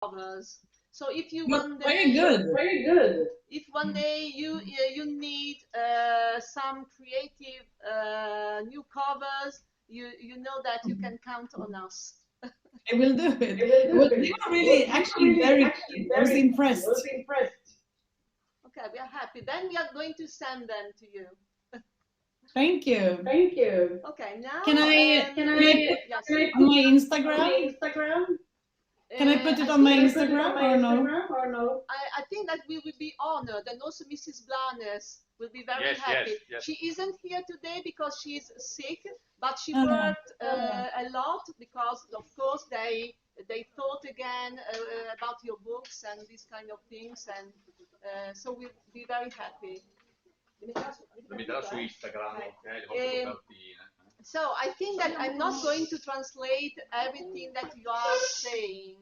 covers. So if you Well, one very day, good. Very good. if one day you need some creative new covers, you know that you can count on us. I will do it. I will do They it. were really, actually very good. I was I impressed. was impressed. Okay, we are happy. Then we are going to send them to you. Thank you. Thank you. Okay, now Can I Can put I yes. on my on Instagram? my Instagram? Can I put it I on my think Instagram or no? Instagram or no? I think that we will be honored, and also Mrs. Blanes will be very Yes, happy. yes. She isn't here today because she's sick, but she Uh-huh. worked a lot because, of course, they thought again about your books and these kind of things, and so we'll be very happy. Lo metterà su Instagram, Okay. ok? Le vostre copertine. So I think that I'm not going to translate everything that you are saying.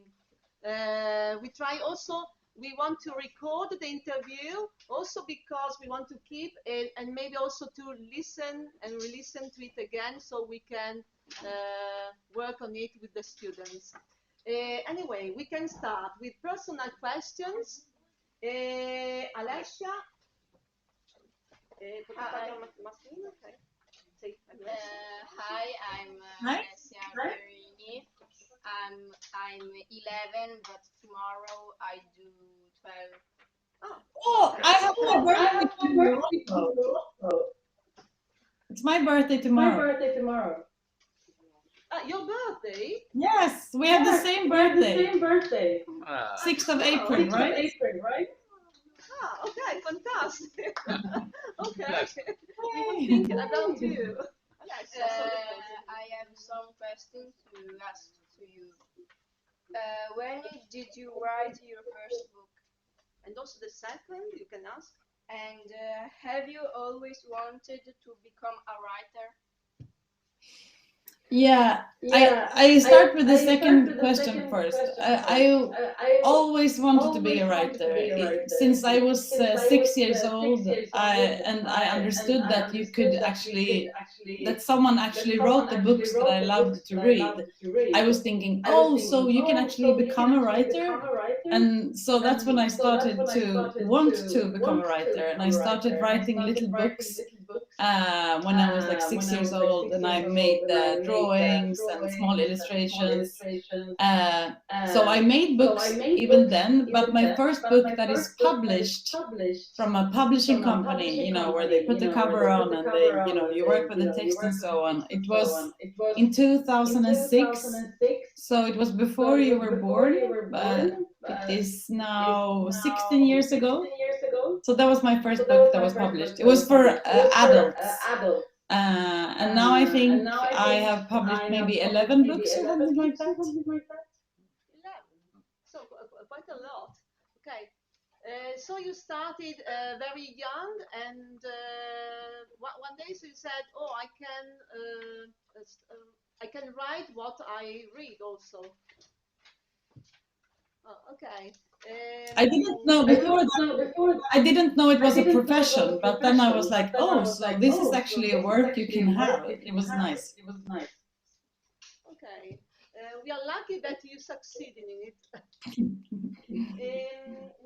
We try also, we want to record the interview also because we want to keep it and maybe also to listen and re-listen to it again so we can work on it with the students. Anyway, we can start with personal questions. Alessia, okay. Hi, I'm Hi. Alessia Verini. I'm 11, but tomorrow I do 12. Oh, I have my birthday tomorrow. tomorrow. It's my birthday My tomorrow. birthday tomorrow. Your birthday? Yes, we have the same birthday. Same birthday. 6th of April, right? April, right? Ah, okay, fantastic. Okay, Yes. we were thinking about you. I have some questions to ask to you. When did you write your first book? And also the second, you can ask. And have you always wanted to become a writer? Yeah, I start with the second question first. I always wanted to be a writer. Since I was 6 years old, I understood that you could actually, that someone actually wrote the books that I loved to read. I was thinking, oh, so you can actually become a writer? And so that's when I started to want to become a writer. And I started writing little books when I was like 6 years old, and I made drawings and small illustrations. So I made books even then, but my first book that is published from a publishing company, you know, where they put the cover on and they, you know, you work with the text and so on. It was in 2006, so it was before you were born, but it is now 16 years ago. So that was my first book that was published. It was for adults. And now I think I have published maybe 11 books or something like that. 11. So quite a lot. Okay. So you started very young, and one day so you said, "Oh, I can write what I read also." Oh, okay. I didn't know before that. I didn't know it was a profession, but then I was like, oh, so this is actually a work you can have. It was nice. Okay. We are lucky that you succeeded in it.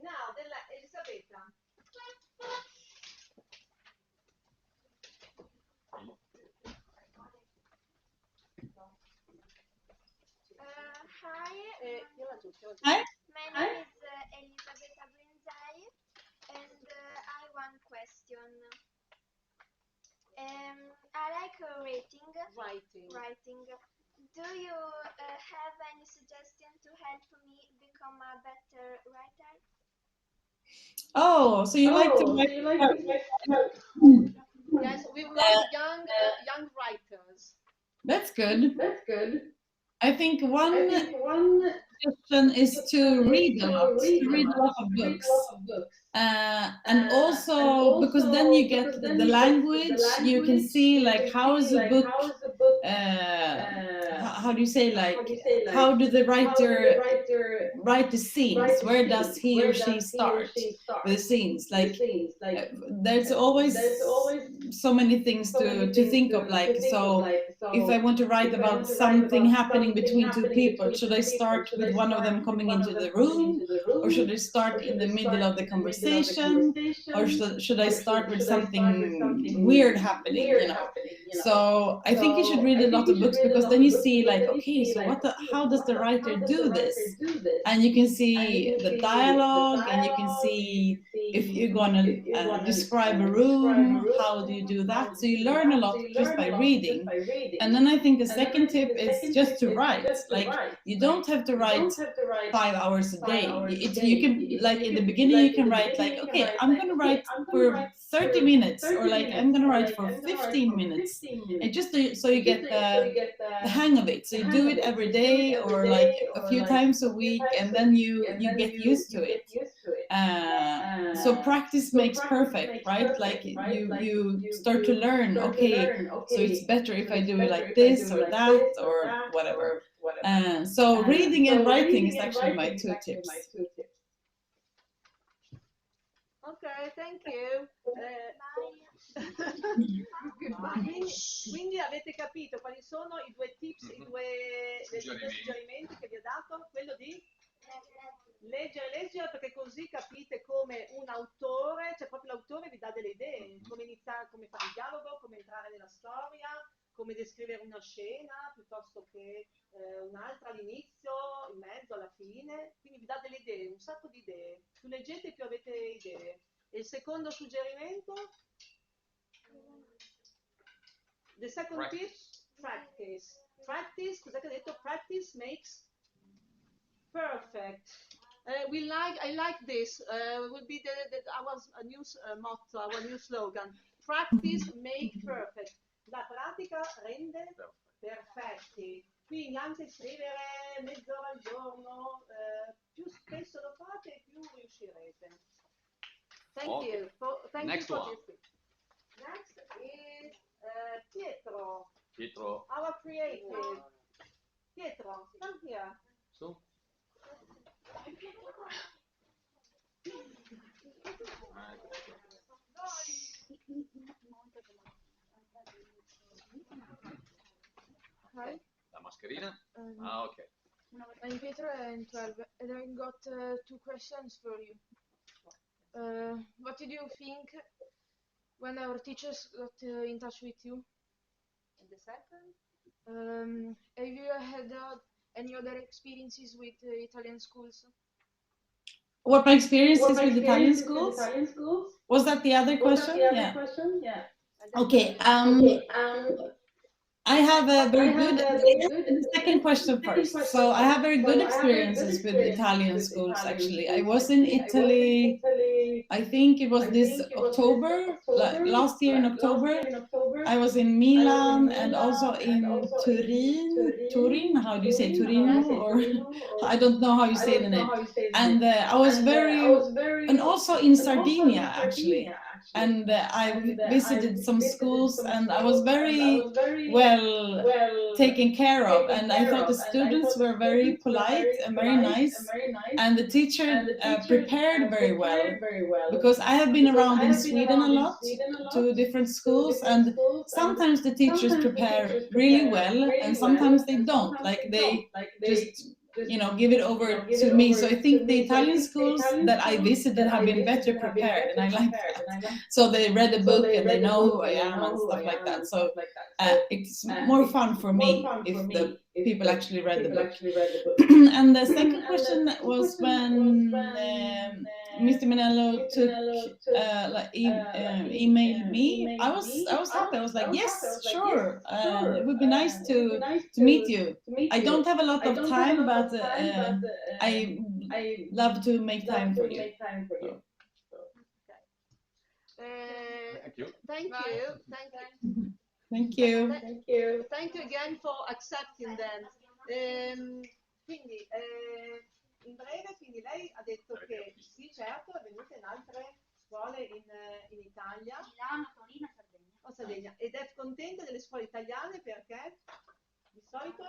Now, Elisabetta. Hi, Hi. my name is Elisabetta Brenzai, and I have one question. I like writing. Do you have any suggestion to help me become a better writer? Oh, so you like to write? Yes, we like young writers. That's good. I think one suggestion is to read a lot of books. And also because then you get the language, you can see like how is a book, how do you say, like how do the writer write the scenes? Where does he or she start with the scenes? Like there's always so many things to think of, like, so if I want to write about something happening between two people, should I start with one of them coming into the room, or should I start in the middle of the conversation, or should I start with something weird happening, you know? So I think you should read a lot of books, because then you see like, okay, so how does the writer do this? And you can see the dialogue, and you can see if you're gonna describe a room, how do you do that? So you learn a lot just by reading. And then I think the second tip is just to write. Like, you don't have to write 5 hours a day. You can, like in the beginning, you can write like, okay, I'm gonna write for 30 minutes, or like I'm gonna write for 15 minutes. And just so you get the hang of it. So you do it every day, or like a few times a week, and then you get used to it. So practice makes perfect, right? Like you start to learn, okay, so it's better if I do it like this or that or whatever. So reading and writing is actually my 2 tips. Ok, thank you. Quindi avete capito quali sono i 2 tips, i due suggerimenti che vi ho dato? Quello di leggere, perché così capite come un autore, cioè proprio l'autore vi dà delle idee, come iniziare, come fare il dialogo, come entrare nella storia, come descrivere una scena piuttosto che un'altra all'inizio, in mezzo, alla fine. Quindi vi dà delle idee, un sacco di idee. Più leggete più avete idee. E il secondo suggerimento? The second tip? Practice. Practice, cos'è che ha detto? Practice makes perfect. I like this. Will be our new motto, our new slogan. Practice make perfect. La pratica rende perfetti. Quindi anche scrivere mezz'ora al giorno, più spesso lo fate, più riuscirete. Thank you for Next this. one. Next is Pietro. Pietro. Our creative. Pietro, come here. Su. Hi, La mascherina? Ah, ok. I'm Pietro and 12, and I got 2 questions for you. What did you think when our teachers got in touch with you? And the second? Have you had any other experiences with Italian schools? What my experiences with Italian schools? Was that the other question? Yeah. Okay. I have a very good, the second question first. So I have very good experiences with Italian schools, actually. I was in Italy, I think it was this October, last year in October. I was in Milan and also in Turin, how do you say Torino? Or I don't know how you say the name. And I was and also in Sardinia, actually. And I visited some schools, and I was very well taken care of, and I thought the students were very polite and very nice, and the teacher prepared very well, because I have been around in Sweden a lot to different schools, and sometimes the teachers prepare really well and sometimes they don't, like they just give it over to me. So I think the Italian schools that I visited have been better prepared, and I like that. So they read the book and they know who I am and stuff like that. So it's more fun for me if the people actually read the book. And the second question was when Mr. Minello emailed me. I was happy. I was like, yes, sure. It would be nice to meet you. I don't have a lot of time, but I love to make time for you. Thank you. Thank you again for accepting them. Quindi, in breve, quindi lei ha detto che sì, certo, è venuta in altre scuole in Italia. Milano, Torino e Sardegna. Sardegna. Ed è contenta delle scuole italiane perché di solito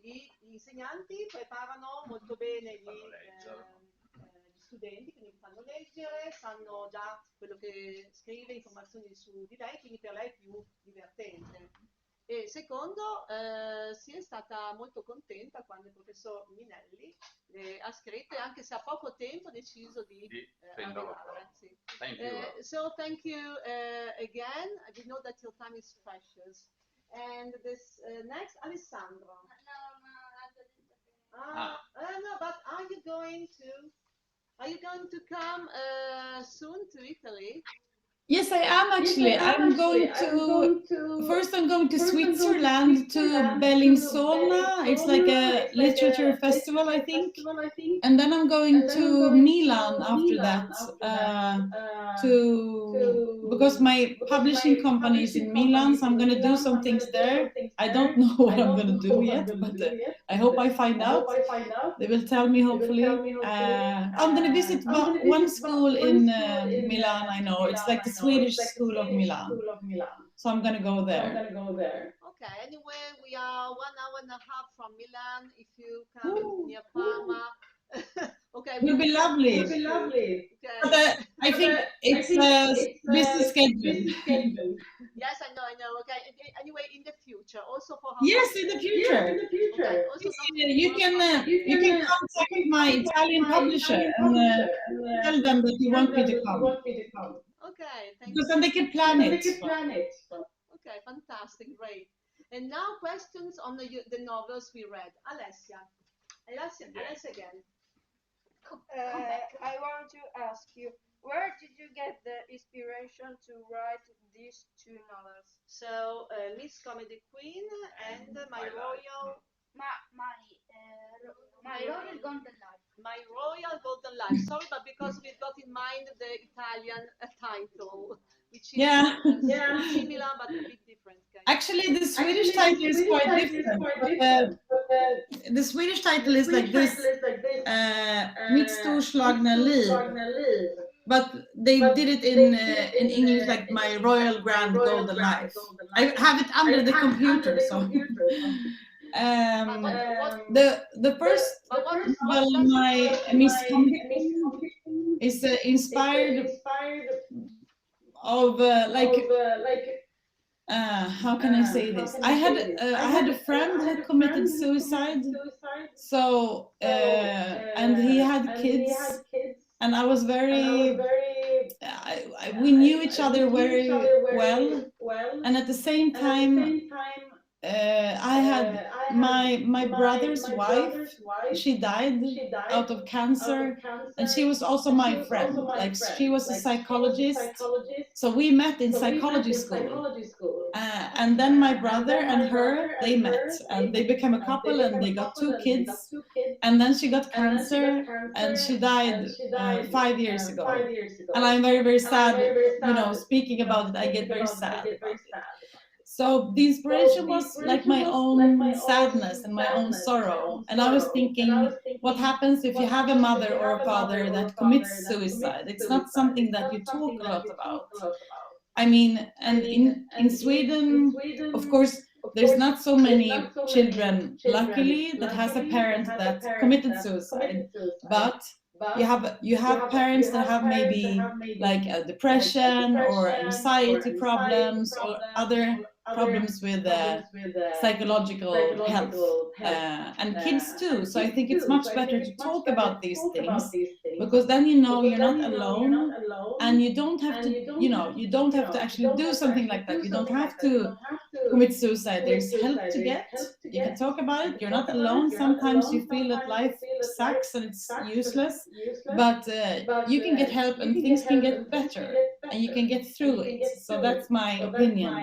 gli insegnanti preparano molto bene gli studenti, quindi fanno leggere, sanno già quello che scrive, informazioni su di lei, quindi per lei è più divertente. E secondo, si è stata molto contenta quando il professor Minelli ha scritto, e anche se ha poco tempo ha deciso di arrivare. Sì. Thank you. So thank you again. We know that your time is precious. And this next, Alessandro. No, but are you going to come soon to Italy? Yes, I am actually. I'm going to first. I'm going to Switzerland to Bellinzona. It's like a literature festival, I think. And then I'm going to Milan after that. Because my publishing company is in Milan, so I'm going to do some things there. I don't know what I'm going to do yet, but I hope I find out. They will tell me, hopefully. I'm going to visit one school in Milan. I know it's like the Swedish School of Milan. So I'm going to go there. Okay, anyway, we are 1 hour and a half from Milan. If you come near Parma, okay, It will be lovely. Okay. But I think it's busy schedule. Yes, I know. Okay. Anyway, in the future, also for how Yes, in the future. Okay. Also You can contact my Italian publisher and tell them that you want me to come. Okay, thank Because you. then they can plan it. Okay, fantastic, great. And now questions on the novels we read. Alessia again. I want to ask you, where did you get the inspiration to write these two novels? So, Miss Comedy Queen and My Royal Golden Life. My Royal Golden Life. Sorry, but because we've got in mind the Italian title, which is similar but a bit different. Actually, the Swedish title is quite different. The Swedish title is like this, Mitt storslagna liv. But they did it in English like My Royal Grand Golden Life. I have it under the computer, so. The first novel, my Miss Comedy is inspired of how can I say this? I had a friend who committed suicide, so and he had kids, and I was very. We knew each other very well, and at the same time. I had my brother's wife. She died out of cancer, and she was also my friend. Like she was a psychologist, so we met in psychology school. And then my brother and her, they met, and they became a couple, and they got 2 kids. And then she got cancer, and she died 5 years ago. And I'm very, very sad. You know, speaking about it, I get very sad about it. So the inspiration was like my own sadness and my own sorrow. And I was thinking, what happens if you have a mother or a father that commits suicide? It's not something that you talk a lot about. I mean, and in Sweden, of course, there's not so many children, luckily, that has a parent that committed suicide. But you have parents that have maybe like a depression or anxiety problems or other problems with psychological health and kids too. So I think it's much better to talk about these things, because then you know you're not alone, and you don't have to you don't have to actually do something like that. You don't have to commit suicide. There's help to get. You can talk about it. You're not alone. Sometimes you feel that life sucks and it's useless, but you can get help and things can get better and you can get through it. So that's my opinion.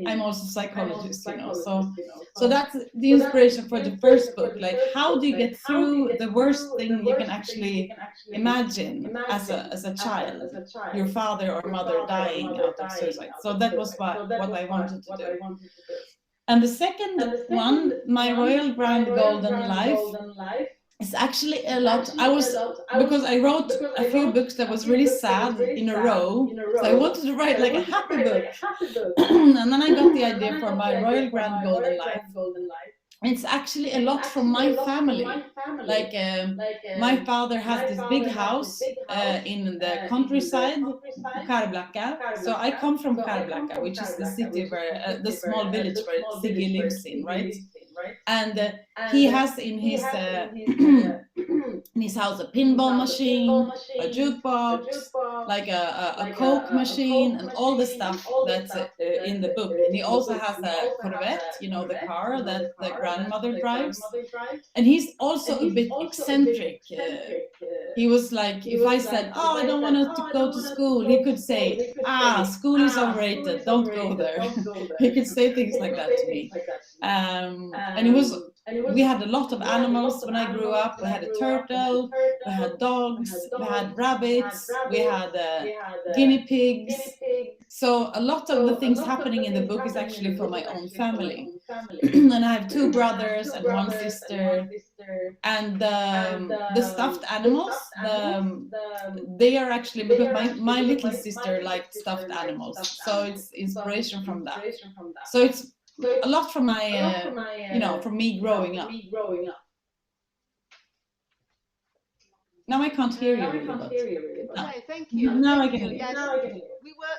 I'm also a psychologist, so that's the inspiration for the first book. Like, how do you get through the worst thing you can actually imagine as a child, your father or mother dying out of suicide? So that was what I wanted to do. And the second one, My Royal Grand Golden Life, is actually a lot. Because I wrote a few books that was really sad in a row, so I wanted to write like a happy book. And then I got the idea for My Royal Grand Golden Life, It's actually a lot from my family. Like my father has this big house in the countryside, Skärblacka. So I come from Skärblacka, which is the city where the small village where Siggy lives in, right? And he has in his in his house a pinball machine, a jukebox, like a Coke machine, and all the stuff that's in the book. And he also has a Corvette, you know, the car that the grandmother drives. And he's also a bit eccentric. He was like, if I said, "Oh, I don't want to go to school," he could say, "School is overrated, don't go there." He could say things like that to me. And it was, we had a lot of animals when I grew up. We had a turtle, we had dogs, we had rabbits, we had guinea pigs. So a lot of the things happening in the book is actually from my own family. And I have 2 brothers and 1 sister. And the stuffed animals, they are actually, because my little sister liked stuffed animals. So it's inspiration from that. So it's a lot from my, you know, from me growing up. Now I can't hear you really, but Okay, thank you. Now I Thank can you. hear you. Yes, we were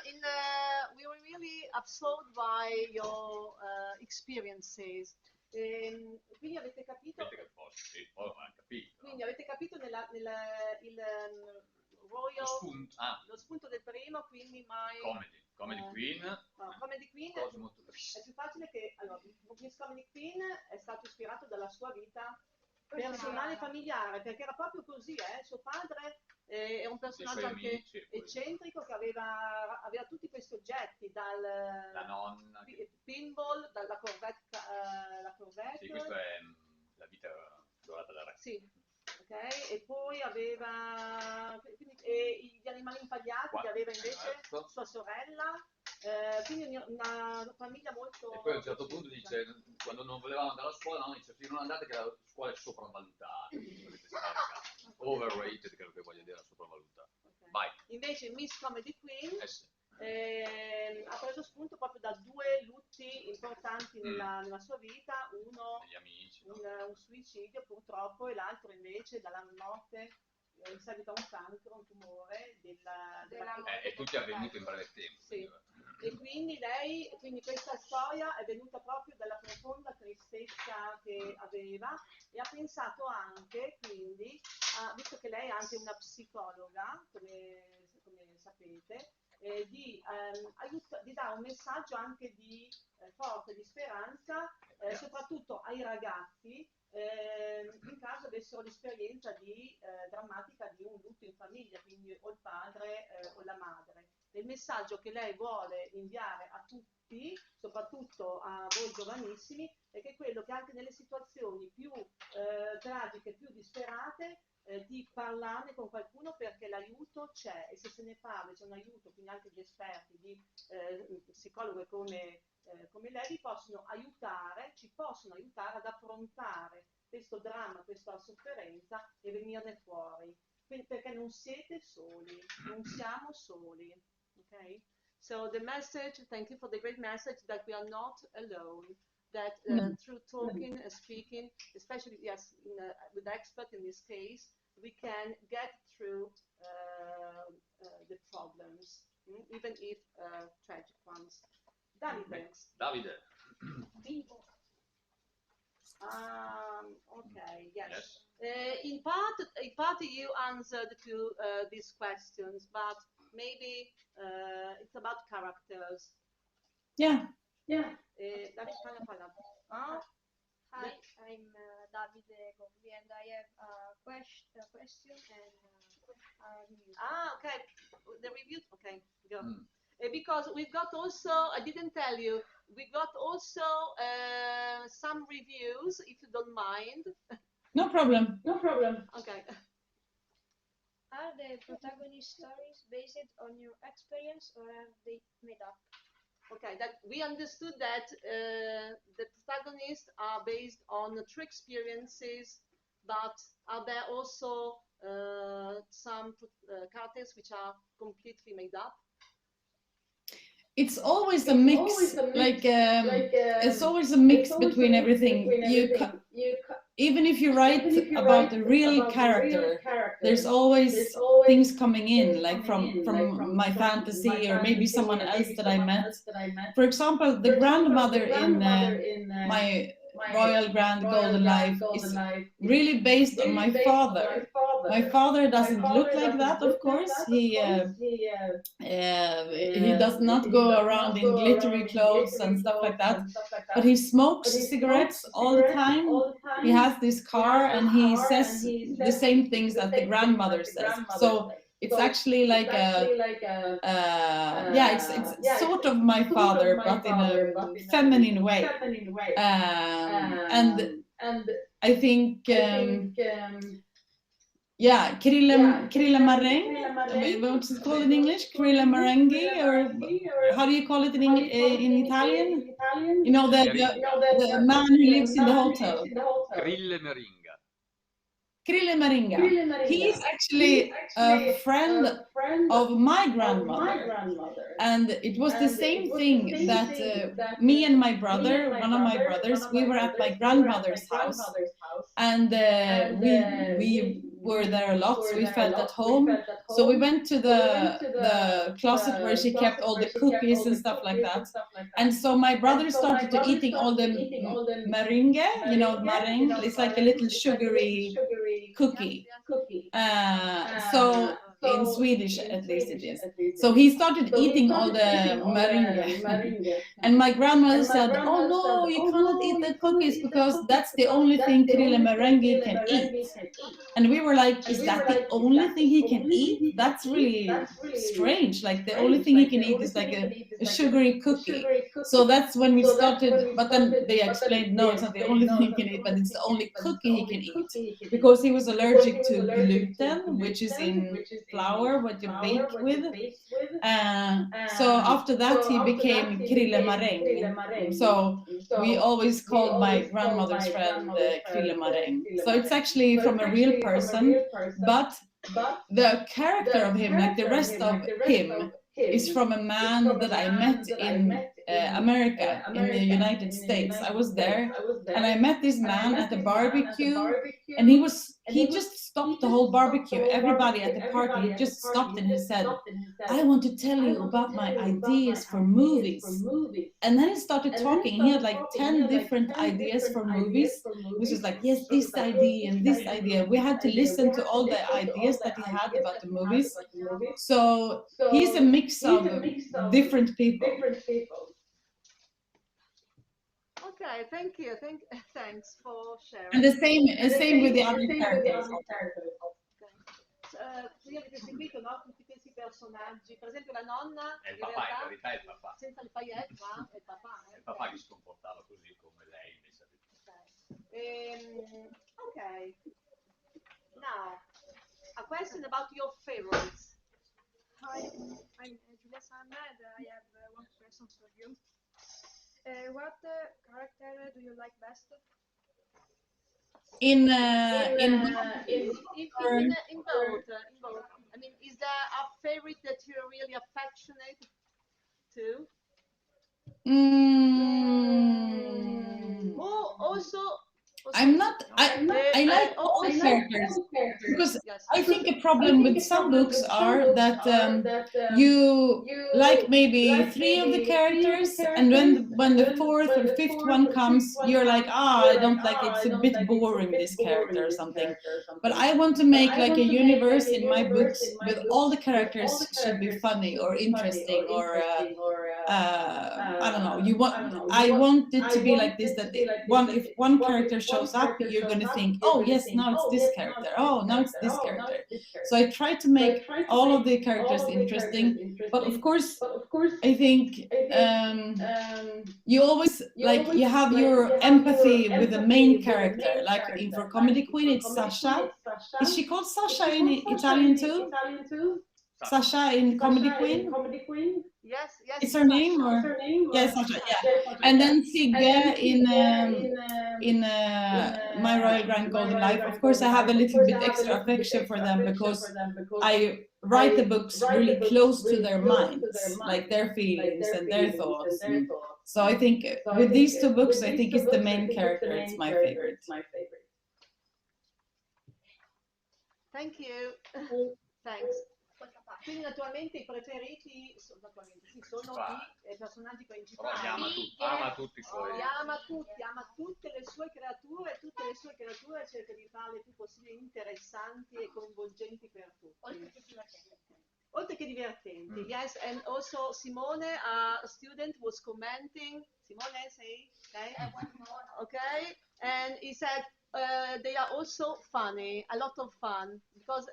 really absorbed by your experiences. Quindi avete capito? Sì, poi non ha capito. Quindi avete capito Royal, lo spunto del primo, quindi Comedy Queen. No, Comedy Queen Cose molto è più facile che, allora, Miss Comedy Queen è stato ispirato dalla sua vita personale e familiare, perché era proprio così, suo padre è un personaggio anche amici, eccentrico che aveva tutti questi oggetti, La nonna. pinball, dalla Corvette, Sì, questa è la vita dorata da re. Sì, ok, e poi aveva gli animali impagliati che aveva invece sua sorella, quindi una famiglia molto... E poi a un certo punto dice, quando non volevamo andare a scuola, no, dice, sì, non andate che la scuola è sopravvalutata. Overrated, credo che voglia dire sopravvalutata. Okay. Vai. Invece Miss Comedy Queen Sì. Ha preso spunto proprio da 2 lutti importanti nella sua vita, uno Gli amici, un suicidio purtroppo, e l'altro invece dalla morte in seguito a un cancro, un tumore e tutti avvenuti in breve tempo. Sì. E quindi quindi questa storia è venuta proprio dalla profonda tristezza che aveva, e ha pensato anche, quindi, visto che lei è anche una psicologa, come sapete, di dare un messaggio anche di forte, di speranza, soprattutto ai ragazzi, in caso avessero l'esperienza drammatica di un lutto in famiglia, quindi o il padre o la madre. E il messaggio che lei vuole inviare a tutti, soprattutto a voi giovanissimi, è che quello che anche nelle situazioni più tragiche, più disperate, di parlarne con qualcuno, perché l'aiuto c'è, e se se ne parla, c'è un aiuto, quindi anche di esperti, di psicologhe come lei ci possono aiutare ad affrontare questo dramma, questa sofferenza, e venirne fuori. Quindi, perché non siete soli, non siamo soli. Okay? So the message, thank you for the great message that we are not alone. That through talking and speaking, especially with expert in this case, we can get through the problems, even if tragic ones. Davide. Okay, yes. In part you answered to these questions, but maybe it's about characters. Yeah. Hi, I'm Davide Gombi, and I have a question and review. Okay. The review. Okay, go. Because we've got also, I didn't tell you, we got also some reviews, if you don't mind. No problem. Okay. Are the protagonist stories based on your experience, or are they made up? Okay, that we understood that the protagonists are based on true experiences, but are there also some characters which are completely made up? it's always a mix, it's always a mix between everything. Even if you write about a real character, there's always things coming in, like from my fantasy or maybe someone else that I met. For example, the grandmother in my Royal Grand Golden Life is really based on my father. My father doesn't look like that, of course. He does not go around in glittery clothes and stuff like that, but he smokes cigarettes all the time. He has this car and he says the same things that the grandmother says. So it's actually like it's sort of my father, but in a feminine way. And I think Krille Mareng, what's it called in English? Krille Marenghi, or how do you call it in Italian? You know, the man who lives in the hotel. Krille Meringa. Krille Meringa. He is actually a friend of my grandmother. And it was the same thing that me and my brother, one of my brothers, we were at my grandmother's house. And we were there a lot, so we felt at home. So we went to the closet where she kept all the cookies and stuff like that. And so my brother started to eating all the meringue, you know, meringue. It's like a little sugary cookie. So in Swedish, at least it is. So he started eating all the meringue. And my grandmother said, "Oh no, you cannot eat the cookies because that's the only thing Krille Meringue can eat." And we were like, "Is that the only thing he can eat? That's really strange. Like the only thing he can eat is like a sugary cookie." So that's when we started, but then they explained, no, it's not the only thing he can eat, but it's the only cookie he can eat. Because he was allergic to gluten, which is in flour, what you bake with. So after that, he became Krille Mareng. So we always called my grandmother's friend Krille Mareng. So it's actually from a real person, but the character of him, like the rest of him, is from a man that I met in America, in the United States. I was there, and I met this man at a barbecue, and he just stopped the whole barbecue. Everybody at the party, he just stopped and he said, "I want to tell you about my ideas for movies." And then he started talking. He had like 10 different ideas for movies, which is like, yes, this idea and this idea. We had to listen to all the ideas that he had about the movies. So he's a mix of different people. Okay, thank you. Thanks for sharing. And the same with the other characters. Io avete seguito, no? Tutti questi personaggi, per esempio la nonna È il in papà, realtà, in verità è il papà. senza le paillette, ma è il papà. È il papà che si comportava così come lei invece. Okay. Now, a question about your favorites. Hi, I'm Julia Sanna and I have one question for you. What character do you like best? In both. I mean, is there a favorite that you're really affectionate to? Or also I'm not. I like all the characters because I think a problem with some books are that you like maybe 3 of the characters, and when the 4th or 5th one comes, you're like, I don't like it. It's a bit boring, this character or something. But I want to make like a universe in my books with all the characters should be funny or interesting or I don't know. I want it to be like this, that if one character shows up, you're going to think, oh yes, now it's this character. Oh, now it's this character. So I try to make all of the characters interesting, but of course, I think you always like you have your empathy with the main character. Like in For Comedy Queen, it's Sasha. Is she called Sasha in Italian too? Sasha in Comedy Queen? Yes, yes. It's her name, or yes, Sasha, yeah. And then Sigge in My Royal Grand Golden Life. Of course, I have a little bit extra affection for them because I write the books really close to their minds, like their feelings and their thoughts. And so I think with these two books, I think it's the main character. It's my favorite. Thank you. Thanks. Quindi naturalmente i preferiti naturalmente, sì, sono i personaggi Però principali. ama tutti i suoi. Li ama tutti, ama tutte le sue creature cerca di farle più possibile interessanti e coinvolgenti per tutti. Oltre che divertenti. Yes, and also Simone, a student, was commenting. Simone, say, okay, and he said they are also funny, a lot of fun, because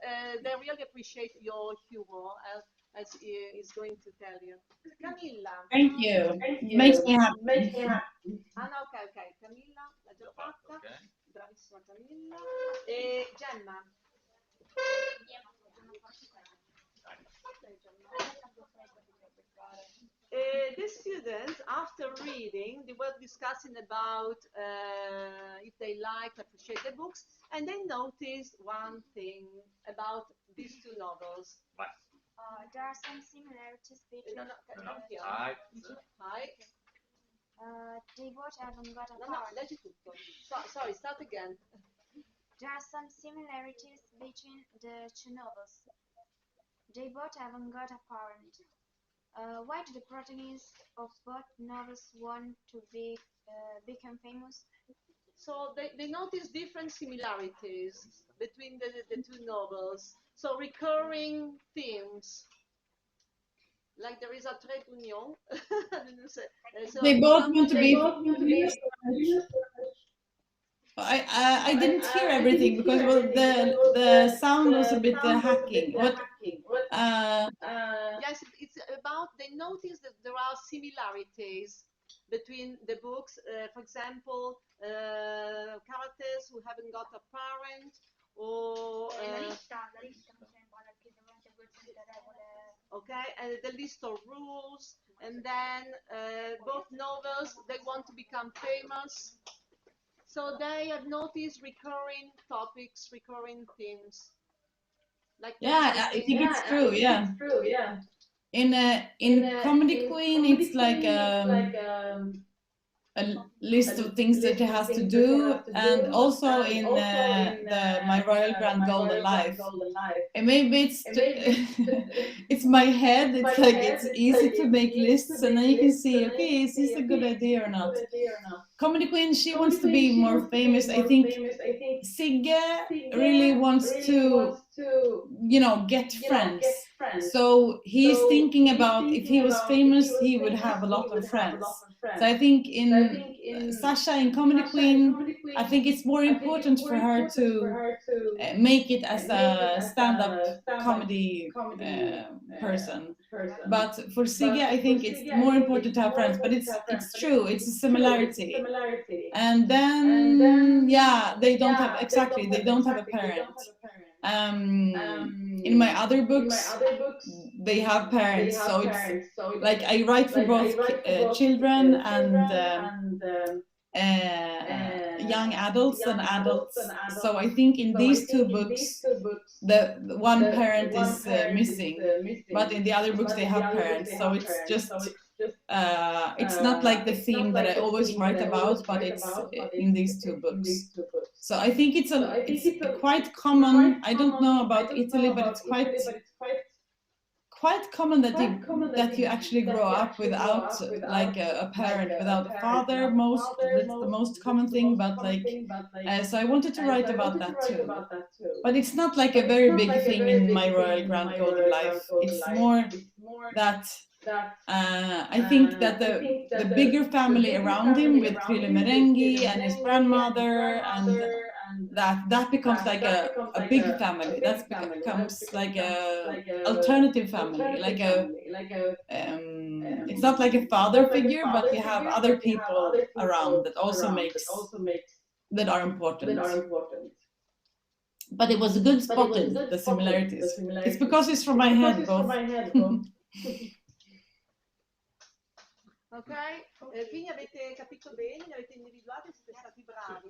they really appreciate your humor, as he is going to tell you. Camilla. Thank you. Makes me happy. Ah no, ok, Camilla, l'ha già fatta. Okay. Bravissima Camilla. E Gemma. The students, after reading, they were discussing about if they liked, appreciate the books, and they noticed one thing about these two novels. There are some similarities between. Hi. They both haven't got a No, parent. leggi tutto. Sorry, start again. There are some similarities between the two novels. They both haven't got a parent. Why do the protagonists of both novels want to become famous? So they notice different similarities between the two novels. So recurring themes. Like there is a trait d'union. They both want to be. I didn't hear everything because the sound was a bit hacking. Yes, it's about they notice that there are similarities between the books. For example, characters who haven't got a parent, or okay, and the list of rules, and then both novels they want to become famous. So they have noticed recurring topics, recurring themes. Like yeah, I think it's true. Yeah. In Comedy Queen, it's like a list of things that he has to do, and also in the My Royal Grand Golden Life. And maybe it's it's my head. It's like it's easy to make lists, and then you can see, okay, is this a good idea or not? Comedy Queen, she wants to be more famous. I think Sigge really wants to, get friends. So he's thinking about if he was famous, he would have a lot of friends. So I think in Sasha, in Comedy Queen, I think it's more important for her to make it as a stand-up comedy person. But for Sigge, I think it's more important to have friends. But it's true, it's a similarity. And then they don't have a parent. In my other books, they have parents, so it's like I write for both children and young adults and adults. So I think in these two books, the one parent is missing, but in the other books they have parents. So it's just it's not like the theme that I always write about, but it's in these two books. So I think it's quite common. I don't know about Italy, but it's quite common that you actually grow up without like a parent, without a father. That's the most common thing. But like, so I wanted to write about that too. But it's not like a very big thing in My Royal Grand Golden Life. It's more that I think that the bigger family around him, with Krille Merengi and his grandmother, and that becomes like a big family. That becomes like a alternative family, like it's not like a father figure, but you have other people around that also that are important. But it was a good spotted, the similarities. It's because it's from my head, both. Ok? Quindi avete capito bene, li avete individuati, siete stati bravi.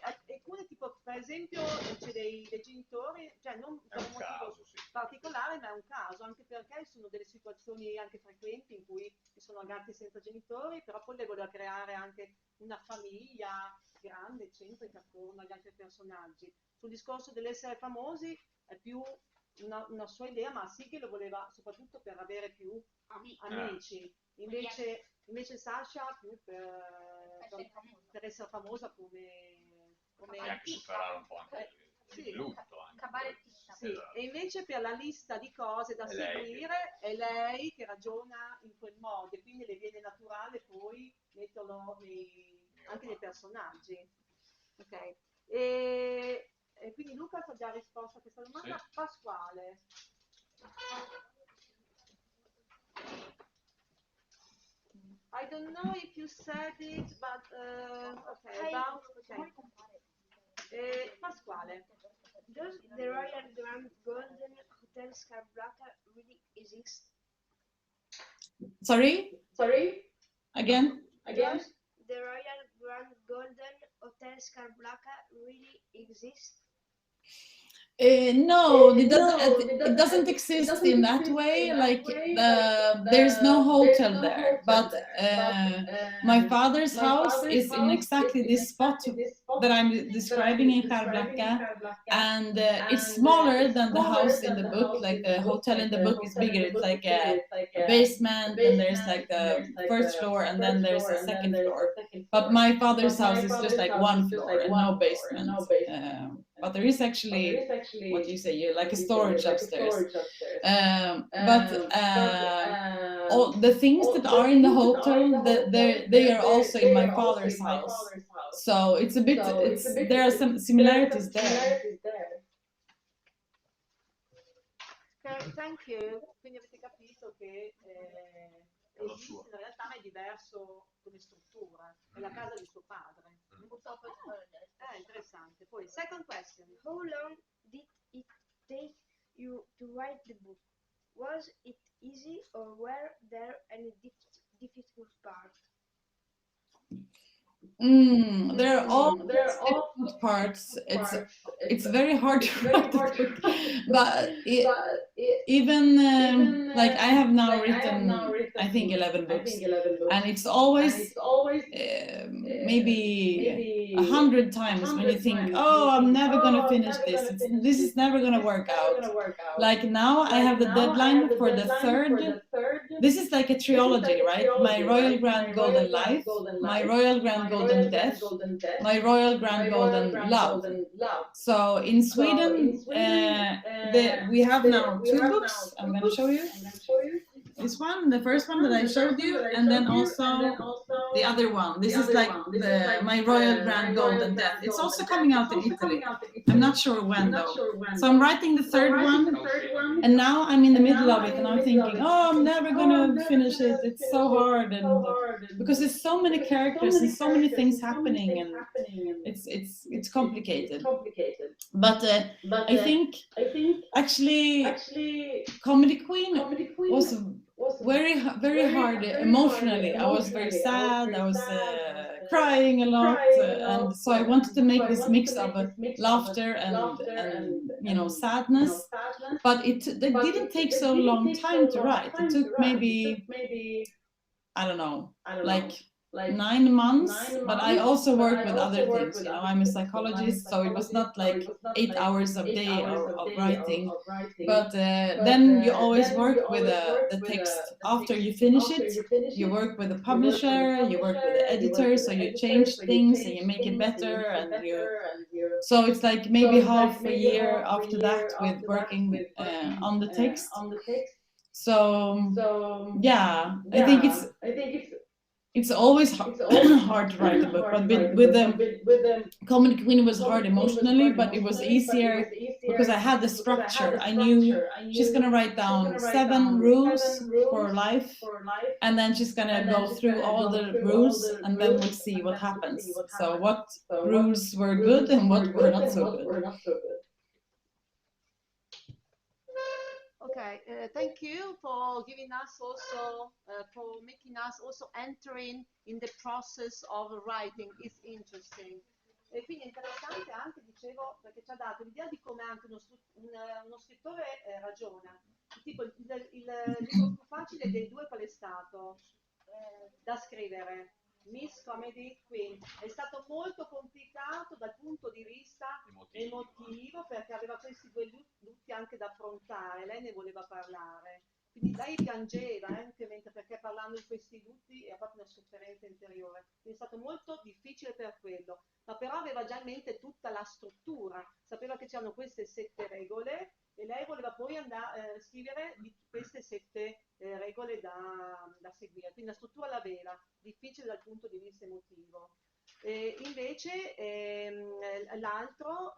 Alcune tipo, per esempio, c'è dei genitori, cioè non per un motivo particolare, ma è un caso, anche perché sono delle situazioni anche frequenti in cui ci sono ragazzi senza genitori, però poi lei voleva creare anche una famiglia grande, eccentrica, attorno agli altri personaggi. Sul discorso dell'essere famosi è più una sua idea, ma sì che lo voleva soprattutto per avere più amici. Invece Sasha più per essere famosa come E anche superare un po' anche il lutto. Cabarettista. sì. E invece per la lista di cose da È lei seguire è lei che ragiona in quel modo e quindi le viene naturale poi metterlo anche nei personaggi. Ok. E quindi Luca ha già risposto a questa domanda. Sì. Pasquale. I don't know if you said it, but okay, about okay. Pasquale. Does the Royal Grand Golden Hotel Scarborough really exist? Sorry, again. Does the Royal Grand Golden Hotel Scarborough really exist? No, it doesn't exist in that way. Like there's no hotel there, but my father's house is in exactly this spot that I'm describing in Skärblacka, and it's smaller than the house in the book. Like the hotel in the book is bigger. It's like a basement, and there's like the first floor, and then there's a second floor. But my father's house is just like one floor and no basement. But there is actually, what do you say, like a storage upstairs. But all the things that are in the hotel, they are also in my father's house. So it's a bit, there are some similarities there. Okay, thank you. Quindi avete capito che esiste in realtà, ma è diverso come struttura. È la casa di suo padre. Interessante. Poi, second question. How long did it take you to write the book? Was it easy or were there any difficult parts? There are all difficult parts. It's very hard to write a book, but even like I have now written I think 11 books, and it's always maybe 100 times when you think, oh, I'm never gonna finish this. This is never gonna work out. Like now I have the deadline for the third. This is like a trilogy, right? My Royal Grand Golden Life, my Royal Grand Golden Death, my Royal Grand Golden Love. So in Sweden, we have now 2 books. I'm going to show you. This one, the first one that I showed you, and then also the other one. This is like my Royal Grand Golden Death. It's also coming out in Italy. I'm not sure when though. So I'm writing the third one, and now I'm in the middle of it, and I'm thinking, oh, I'm never gonna finish it. It's so hard, and because there's so many characters and so many things happening, and it's complicated. But I think actually Comedy Queen was very hard emotionally. I was very sad. I was crying a lot, and so I wanted to make this mix of laughter and you know, sadness. But it didn't take so long time to write. It took maybe I don't know, like 9 months, but I also work with other things, you know, I'm a psychologist, so it was not like 8 hours a day of writing, but then you always work with the text. After you finish it, you work with the publisher, you work with the editor, so you change things and you make it better, and so it's like maybe half a year after that with working on the text. So yeah, I think it's always hard to write a book, but with the Comedy Queen it was hard emotionally, but it was easier because I had the structure. I knew she's gonna write down 7 rules for life, and then she's gonna go through all the rules, and then we'll see what happens. So what rules were good and what were not so good. Okay, thank you for giving us also, for making us also entering in the process of writing. It's interesting. E quindi è interessante anche, dicevo, perché ci ha dato l'idea di come anche uno scrittore ragiona. Tipo, il libro più facile dei due qual è stato? Da scrivere. Miss Comedy Queen è stato molto complicato dal punto di vista emotivo perché aveva questi due lutti anche da affrontare, lei ne voleva parlare, quindi lei piangeva anche mentre, perché parlando di questi lutti è proprio una sofferenza interiore, quindi è stato molto difficile per quello, ma però aveva già in mente tutta la struttura, sapeva che c'erano queste 7 regole e lei voleva poi andare a scrivere di queste 7 regole da seguire, quindi la struttura l'aveva, difficile dal punto di vista emotivo. Invece l'altro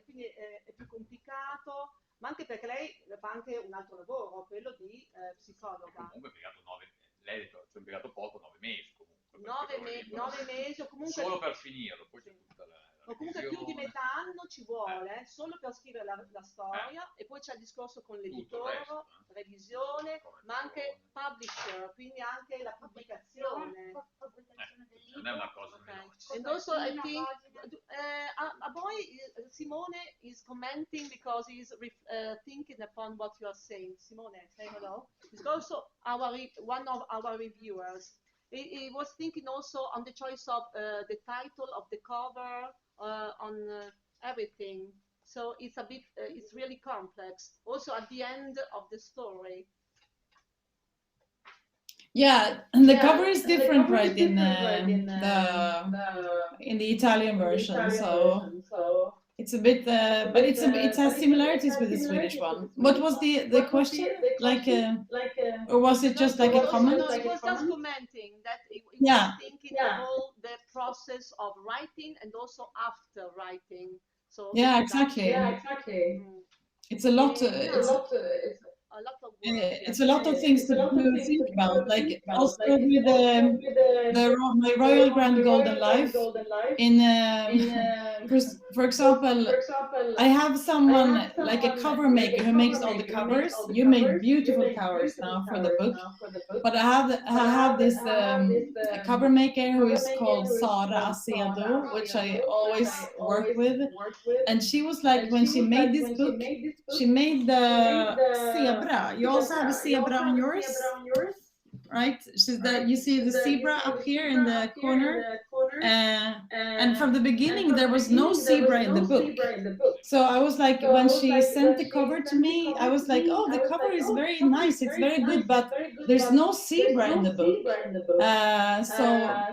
quindi è più complicato, ma anche perché lei fa anche un altro lavoro, quello di psicologa. Comunque ha impiegato 9, lei ha detto, ci ho impiegato poco, 9 mesi comunque. 9 mesi o comunque... Solo per finirlo, poi c'è tutta la o comunque più di metà anno ci vuole solo per scrivere la storia e poi c'è il discorso con l'editore, revisione, ma anche publisher, quindi anche la pubblicazione. Non è una cosa And also I think a boy Simone is commenting because he's thinking upon what you are saying. Simone, say hello. He's also one of our reviewers. He was thinking also on the choice of the title of the cover, on everything. So it's a bit, it's really complex. Also at the end of the story. Yeah, and the cover is different, right? In the Italian version, so it's a bit, but it has similarities with the Swedish one. What was the question? Like, or was it just like a comment? No, it was just commenting that it was thinking all the process of writing and also after writing. So yeah, exactly. It's a lot. It's a lot of things to think about. Like also with my Royal Grand Golden Life. For example, I have someone like a cover maker who makes all the covers. You made beautiful covers now for the book, but I have this cover maker who is called Sara Acedo, which I always work with, and she was like, when she made this book, she made the zebra. You also have a zebra on yours, right? You see the zebra up here in the corner, and from the beginning there was no zebra in the book. So I was like, when she sent the cover to me, I was like, oh, the cover is very nice, it's very good, but there's no zebra in the book. So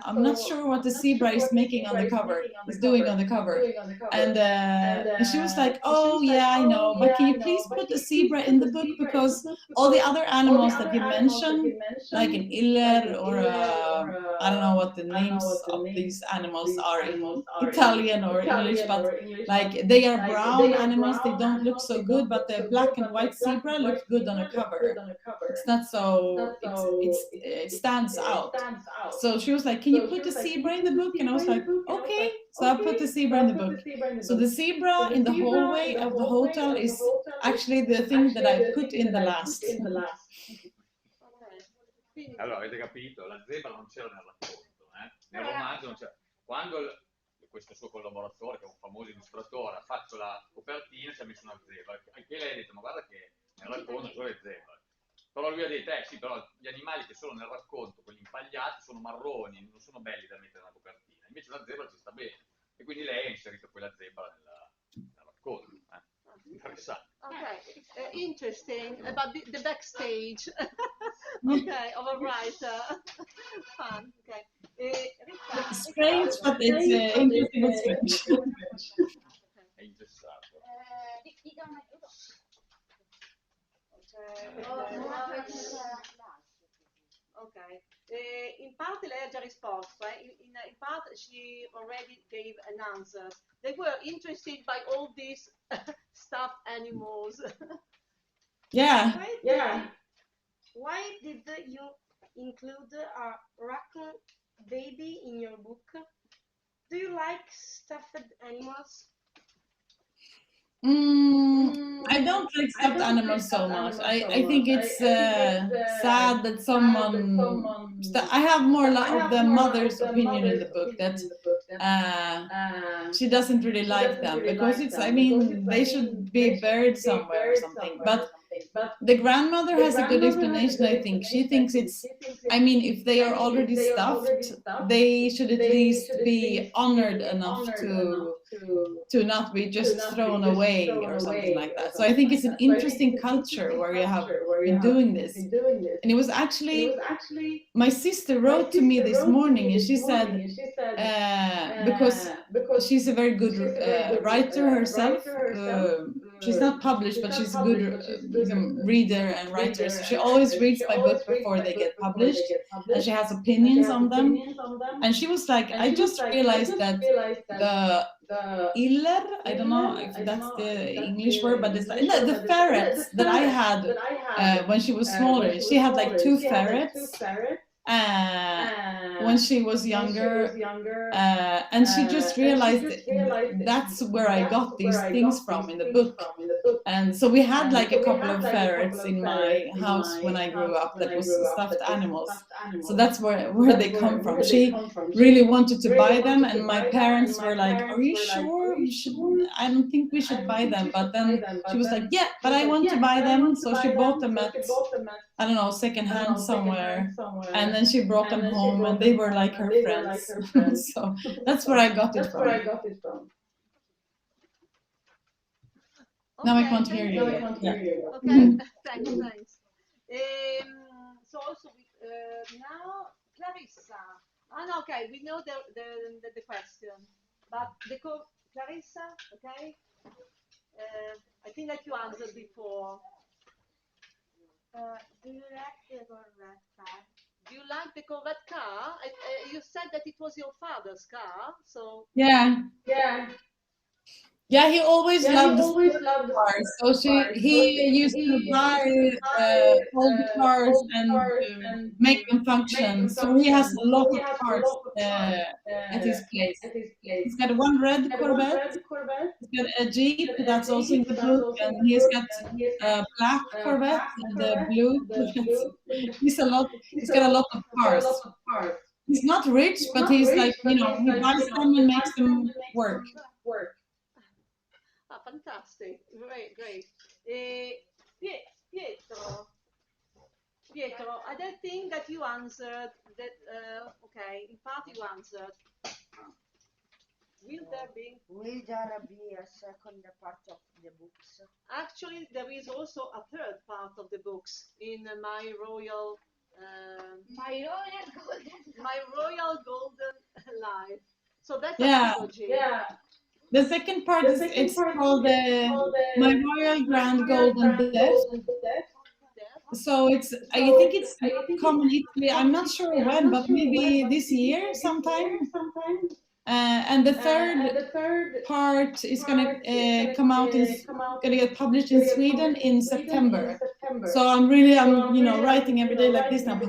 I'm not sure what the zebra is making on the cover, is doing on the cover. And she was like, oh yeah, I know, but can you please put the zebra in the book, because all the other animals that you mentioned, like an iller or I don't know what the names of these animals are in Italian or English, but like they are brown animals, they don't look so good, but the black and white zebra looks good on a cover. It's not so, it stands out. So she was like, can you put the zebra in the book? And I was like, okay. So I put the zebra in the book. So the zebra in the hallway of the hotel is actually the thing that I put in the last. Allora, avete capito? La zebra non c'era nel racconto, nel romanzo non c'era. Quando questo suo collaboratore, che è un famoso illustratore, ha fatto la copertina, ci ha messo una zebra. Anche lei ha detto, ma guarda che nel racconto sono le zebre. Però lui ha detto, sì, però gli animali che sono nel racconto, quelli impagliati, sono marroni, non sono belli da mettere nella copertina. Invece la zebra ci sta bene. E quindi lei ha inserito quella zebra nel racconto. Interessante. Okay, interesting about the backstage. Okay, of a writer. Fun. Okay. Strange, but it's interesting and strange. È ingessato. Ok, in parte lei ha già risposto, in parte she already gave an answer. They were interested by all these stuffed animals. Yeah. Why did you include a raccoon baby in your book? Do you like stuffed animals? I don't like stuffed animals so much. I think it's sad that someone. I have more of the mother's opinion in the book that she doesn't really like them because it's. I mean, they should be buried somewhere or something. But the grandmother has a good explanation. I think she thinks it's. I mean, if they are already stuffed, they should at least be honored enough to not be just thrown away or something like that. So I think it's an interesting culture where you have been doing this. And it was actually, my sister wrote to me this morning and she said, because she's a very good writer herself. She's not published, but she's a good reader and writer. So she always reads my book before they get published, and she has opinions on them. And she was like, I just realized that the iller, I don't know if that's the English word, but it's like the ferrets that I had when she was smaller. She had like 2 ferrets when she was younger, and she just realized that's where I got these things from in the book. And so we had like a couple of ferrets in my house when I grew up that was stuffed animals. So that's where they come from. She really wanted to buy them, and my parents were like, are you sure we should? I don't think we should buy them. But then she was like, yeah, but I want to buy them. So she bought them at, I don't know, secondhand somewhere. And then she brought them home, and they were like her friends. So that's where I got it from. Now I can't hear you. Okay, thanks. So also now Clarissa. No, okay, we know the question, but Clarissa, okay. I think that you answered before. Do you like the Corvette car? Do you like the Corvette car? You said that it was your father's car, so yeah. Yeah, he always loved cars. So he used to buy all the cars and make them function. So he has a lot of cars at his place. He's got one red Corvette. He's got a Jeep that's also in the book, and he's got a black Corvette and a blue Corvette. He's got a lot of cars. He's not rich, but he's like, he buys them and makes them work. Fantastic, great. Pietro, I don't think that you answered that. Okay, in part you answered. Will there be A second part of the books? Actually, there is also a third part of the books in my royal golden life. So that's a trilogy. Yeah. The second part it's called My Royal Grand Golden Death. So I think it's common Italy. I'm not sure when, but maybe this year sometime. And the third part is gonna come out. Gonna get published in Sweden in September. So I'm writing every day like this now.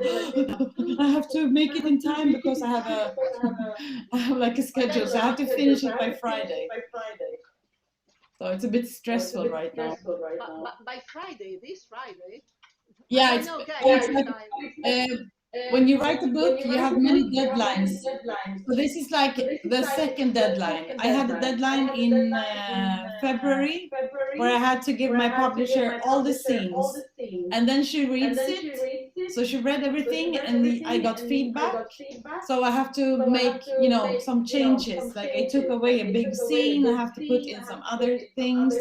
I have to make it in time because I have like a schedule, so I have to finish it by Friday. So it's a bit stressful right now. But by Friday, this Friday? Yeah, it's like, when you write a book, you have many deadlines. So this is like the second deadline. I had a deadline in February where I had to give my publisher all the scenes. And then she reads it. So she read everything and I got feedback. So I have to make, some changes. Like I took away a big scene. I have to put in some other things.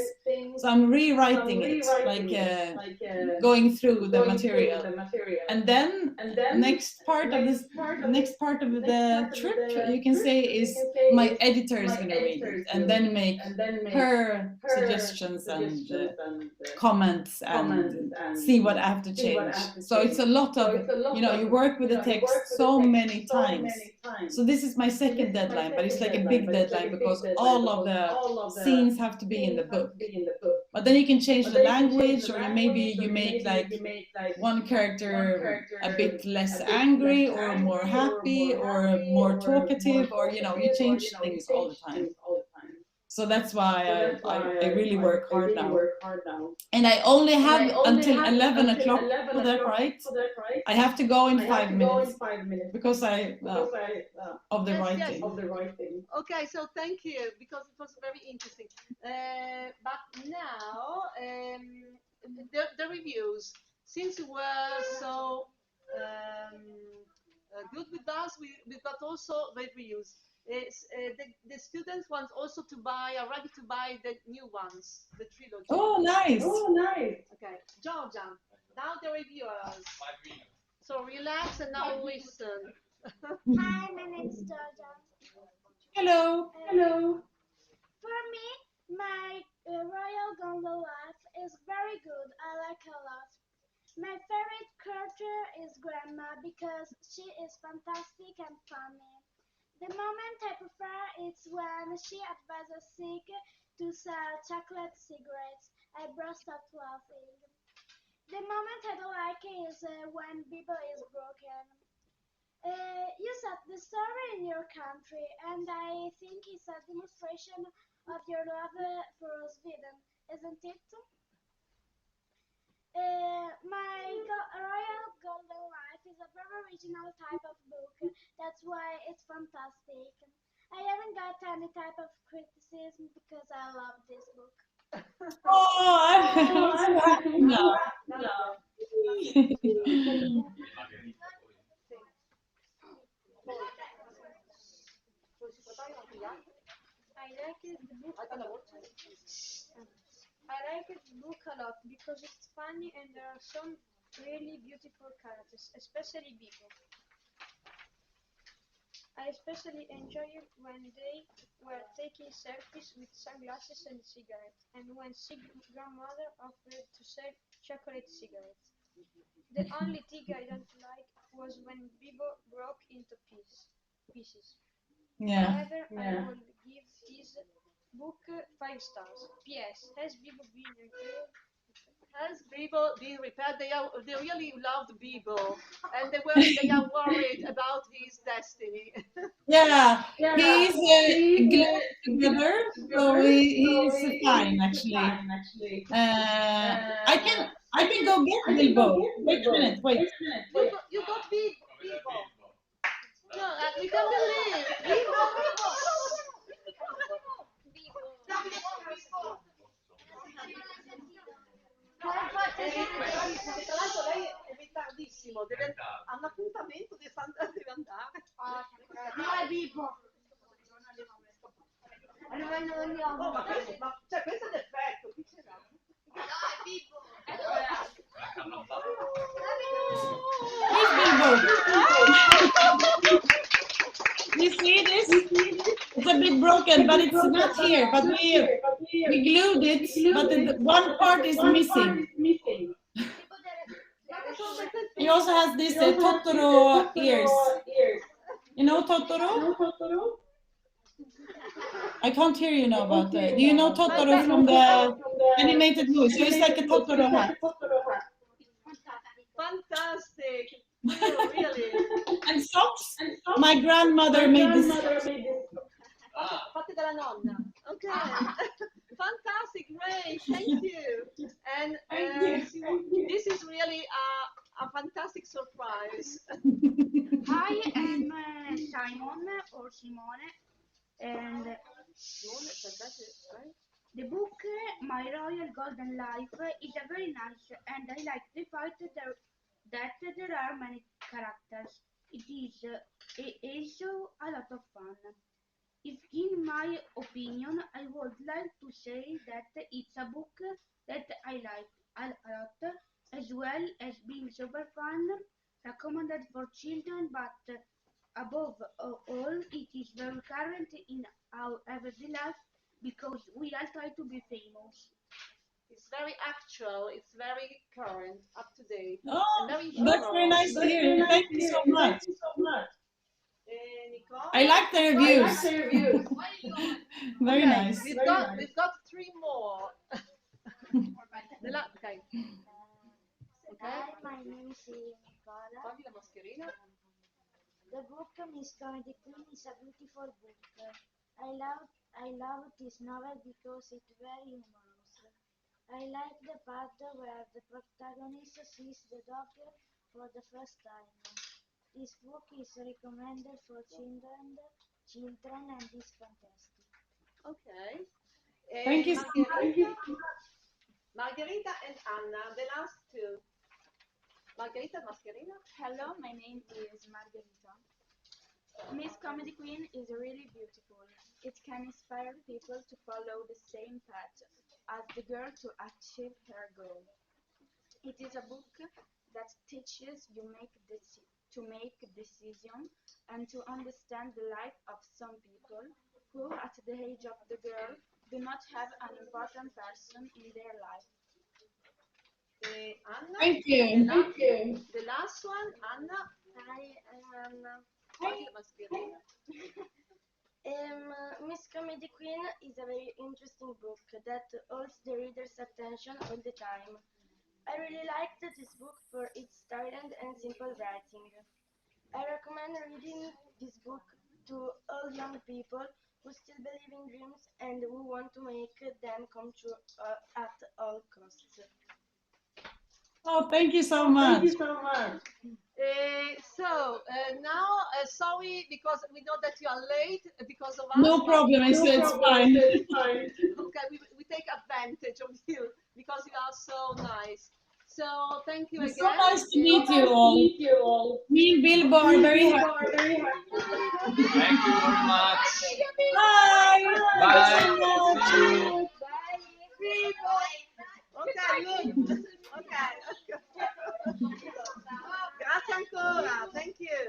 So I'm rewriting it, like going through the material. And then next part of the trip, you can say, is my editor is going to read it and then make her suggestions and comments and see what I have to change. So it's a lot of, you work with the text so many times. So this is my second deadline, but it's like a big deadline because all of the scenes have to be in the book. But then you can change the language, or maybe you make like one character a bit less angry or more happy or more talkative, or you change things all the time. So that's why I really work hard now. And I only have until 11 o'clock for that write. I have to go in 5 minutes because of the Yes, yes. writing. Okay, so thank you because it was very interesting. But now the reviews. Since you were so good with us, we've got also reviews. The students want also to buy, are ready to buy the new ones, the trilogy. Oh, nice. Okay, Georgia, now the reviewers. So relax and now listen. Hi, my name is Georgia. Hello. For me, my Royal Golden Life is very good. I like a lot. My favorite character is Grandma because she is fantastic and funny. The moment I prefer is when she advises Sig to sell chocolate cigarettes. I burst out laughing. The moment I don't like is when Bibo is broken. You set the story in your country, and I think it's a demonstration of your love for Sweden, isn't it? Royal Golden Life is a very original type of book. That's why it's fantastic. I haven't got any type of criticism because I love this book. Oh, I'm so happy now. I like the book a lot because it's funny and there are some really beautiful characters, especially Bibo. I especially enjoyed when they were taking selfies with sunglasses and cigarettes, and when Sig's grandmother offered to sell chocolate cigarettes. The only thing I don't like was when Bibo broke into pieces. Yeah. However, I will give this book 5 stars. P.S. Has Bibo been repaired? Has Bibo been repaired? They really loved Bibo, and they are worried about his destiny. Yeah, he's glued together, so he's fine actually. I can go get Bilbo. Wait a minute, wait. You got Bibo. No, we can't believe Bibo. Tra l'altro lei è ritardissimo, ha un appuntamento, deve andare. Dai, Bibo! Cioè, questo è l'effetto, qui ce l'ha. Dai, Bibo! Where's Bilbo? You see this? It's a bit broken, but it's not here. But we glued it, but one part is missing. He also has this Totoro ears. You know Totoro? I can't hear you now, but do you know Totoro from the animated movie? So it's like a Totoro hat. Fantastic! Really? And socks? My grandmother made this. Fatte dalla nonna. Okay. Fantastic, great, thank you. And this is really a fantastic surprise. Hi, I'm Simon or Simone, and the book My Royal Golden Life is a very nice, and I like the fact that there are many characters. It is a lot of fun. If in my opinion, I would like to say that it's a book that I like a lot, as well as being super fun, recommended for children, but above all, it is very current in our everyday life because we all try to be famous. It's very actual, it's very current, up to date. Oh, very that's very nice to hear. Thank you so much. I like the reviews. Very nice. We've got 3 more. Okay. Hi, my name is Nicola. Togli la mascherina. The book Miss Comedy Queen is a beautiful book. I love I love this novel because it's very humorous. I like the part where the protagonist sees the dog for the first time. This book is recommended for children and is fantastic. Okay. Thank you. Margherita and Anna, the last two. Margherita Mascherina. Hello, my name is Margherita. Miss Comedy Queen is really beautiful. It can inspire people to follow the same path as the girl to achieve her goal. It is a book that teaches you to make decisions and to understand the life of some people who, at the age of the girl, do not have an important person in their life. Anna. Thank you. The last one, Anna. Hi, Anna. Mascherina. Miss Comedy Queen is a very interesting book that holds the reader's attention all the time. I really liked this book for its silent and simple writing. I recommend reading this book to all young people who still believe in dreams and who want to make them come true at all costs. Oh, thank you so much. Now, sorry, because we know that you are late because of us. No problem, it's fine. Okay, we take advantage of you because you are so nice. So thank you It's again. so nice to meet you all. Me and Bilbo are very happy. Thank you very much. Bye. Bye. See you. Ok, good. Ok. Grazie ancora. Thank you.